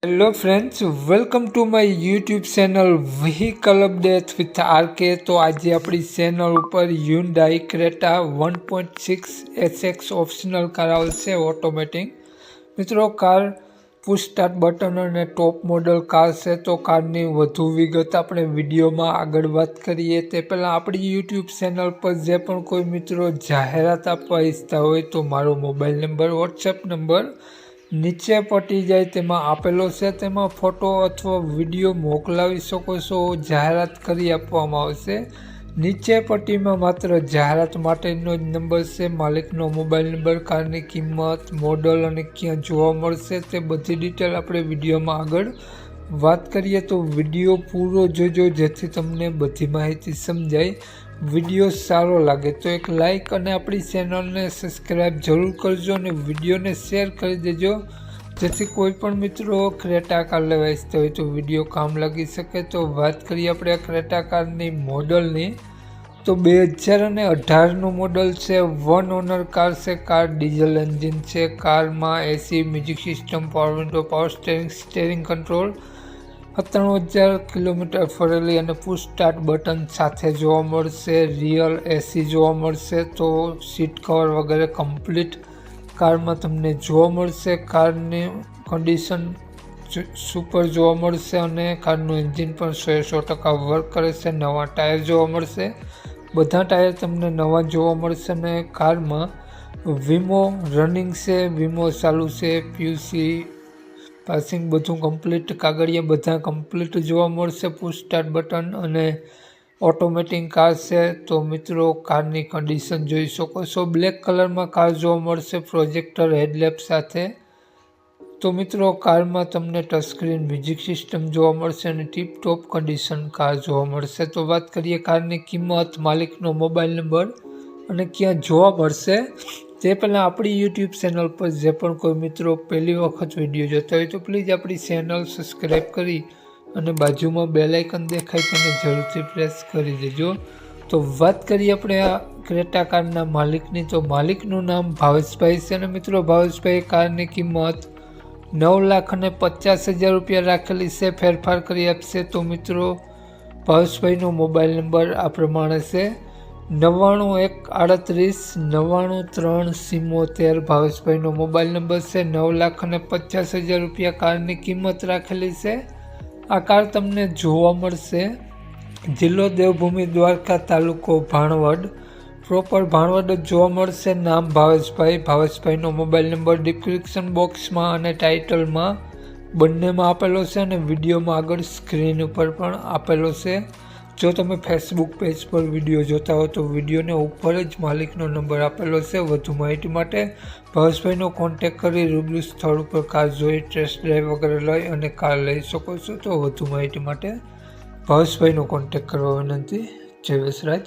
Hello friends, welcome to my YouTube channel vehicle update with RK. તો આજે આપણી channel ઉપર Hyundai Creta 1.6 SX optional car આવશે automatic. મિત્રો, કાર પુશ સ્ટાર્ટ બટન અને top model car છે। તો કારની વધુ વિગત આપણે વિડીયોમાં આગળ વાત કરીએ તે પહેલાં આપણી યુટ્યુબ ચેનલ પર જે પણ કોઈ મિત્રો જાહેરાત આપવા ઈચ્છતા હોય તો મારો મોબાઈલ નંબર, વોટ્સએપ નંબર નીચે પટી જાય તેમાં આપેલો છે, તેમાં ફોટો અથવા વિડીયો મોકલાવી શકો છો। જાહેરાત કરી આપવામાં આવશે। નીચે પટ્ટીમાં માત્ર જાહેરાત માટેનો જ નંબર છે। માલિકનો મોબાઈલ નંબર, કારની કિંમત, મોડલ અને ક્યાં જોવા મળશે તે બધી ડિટેલ આપણે વિડીયોમાં આગળ વાત કરીએ તો વિડીયો પૂરો જોજો જેથી તમને બધી માહિતી સમજાય। વિડીયો સારો લાગે તો એક લાઈક અને આપણી ચેનલને સબસ્ક્રાઈબ જરૂર કરજો અને વિડીયોને શેર કરી દેજો જેથી કોઈ પણ મિત્રો ક્રેટા કાર લેવા ઈચ્છતા હોય તો વિડીયો કામ લાગી શકે। તો વાત કરીએ આપણે આ ક્રેટા કારની મોડલની, તો 2018નું મોડલ છે। 1 ઓનર કાર છે। કાર ડીઝલ એન્જિન છે। કારમાં AC, music system, power window, power steering, steering control, 97,000 kilometre ફરેલી અને પુશ સ્ટાર્ટ બટન સાથે જોવા મળશે। રિયલ એસી જોવા મળશે। તો સીટ કવર વગેરે કમ્પ્લીટ કારમાં તમને જોવા મળશે। કારની કન્ડિશન સુપર જોવા મળશે અને કારનું એન્જિન પણ 100% વર્ક કરે છે। નવા ટાયર જોવા મળશે। બધા ટાયર તમને નવા જોવા મળશે અને કારમાં વીમો રનિંગ છે, વીમો ચાલુ છે, પીયુસી પાસિંગ બધું કમ્પ્લીટ, કાગળિયા બધા કમ્પ્લીટ જોવા મળશે। પુશ સ્ટાર્ટ બટન અને ઓટોમેટિક કાર છે। તો મિત્રો, કારની કન્ડિશન જોઈ શકો છો। બ્લેક કલરમાં કાર જોવા મળશે પ્રોજેક્ટર હેડલેમ્પ સાથે। તો મિત્રો, કારમાં તમને ટચસ્ક્રીન મ્યુઝિક સિસ્ટમ જોવા મળશે અને ટીપ ટોપ કન્ડિશન કાર જોવા મળશે। તો વાત કરીએ કારની કિંમત, માલિકનો મોબાઈલ નંબર અને ક્યાં જોવા મળશે તે પહેલાં આપણી યુટ્યુબ ચેનલ પર જે પણ કોઈ મિત્રો પહેલી વખત વિડીયો જોતા હોય તો પ્લીઝ આપણી ચેનલ સબસ્ક્રાઈબ કરી અને બાજુમાં બેલ આઇકન દેખાય તેને જરૂરથી પ્રેસ કરી દેજો। તો વાત કરીએ આપણે આ ક્રેટા કારના માલિકની, તો માલિકનું નામ ભાવેશભાઈ છે અને મિત્રો ભાવેશભાઈ કારની કિંમત 9,50,000 રૂપિયા રાખેલી છે, ફેરફાર કરી આપશે। તો મિત્રો, ભાવેશભાઈનો મોબાઈલ નંબર આ પ્રમાણે છે 99,138,93,73। ભાવેશભાઈનો મોબાઈલ નંબર છે। 9,50,000 રૂપિયા કારની કિંમત રાખેલી છે। આ કાર તમને જોવા મળશે જિલ્લો દેવભૂમિ દ્વારકા, તાલુકો ભાણવડ, પ્રોપર ભાણવડ જ જોવા મળશે। નામ ભાવેશભાઈ। ભાવેશભાઈનો મોબાઈલ નંબર ડિસ્ક્રિપ્શન બોક્સમાં અને ટાઇટલમાં બંનેમાં આપેલો છે અને વિડીયોમાં આગળ સ્ક્રીન ઉપર પણ આપેલો છે। જો તમે ફેસબુક પેજ પર વિડીયો જોતા હો તો વિડીયોને ઉપર જ માલિકનો નંબર આપેલો છે। વધુ માહિતી માટે ભાવેશભાઈનો કોન્ટેક્ટ કરી રૂબરૂ સ્થળ ઉપર કાર જોઈ, ટેસ્ટ ડ્રાઈવ વગેરે લઈ અને કાર લઈ શકો છો। તો વધુ માહિતી માટે ભાવેશભાઈનો કોન્ટેક્ટ કરવા વિનંતી। જય વસરાજ।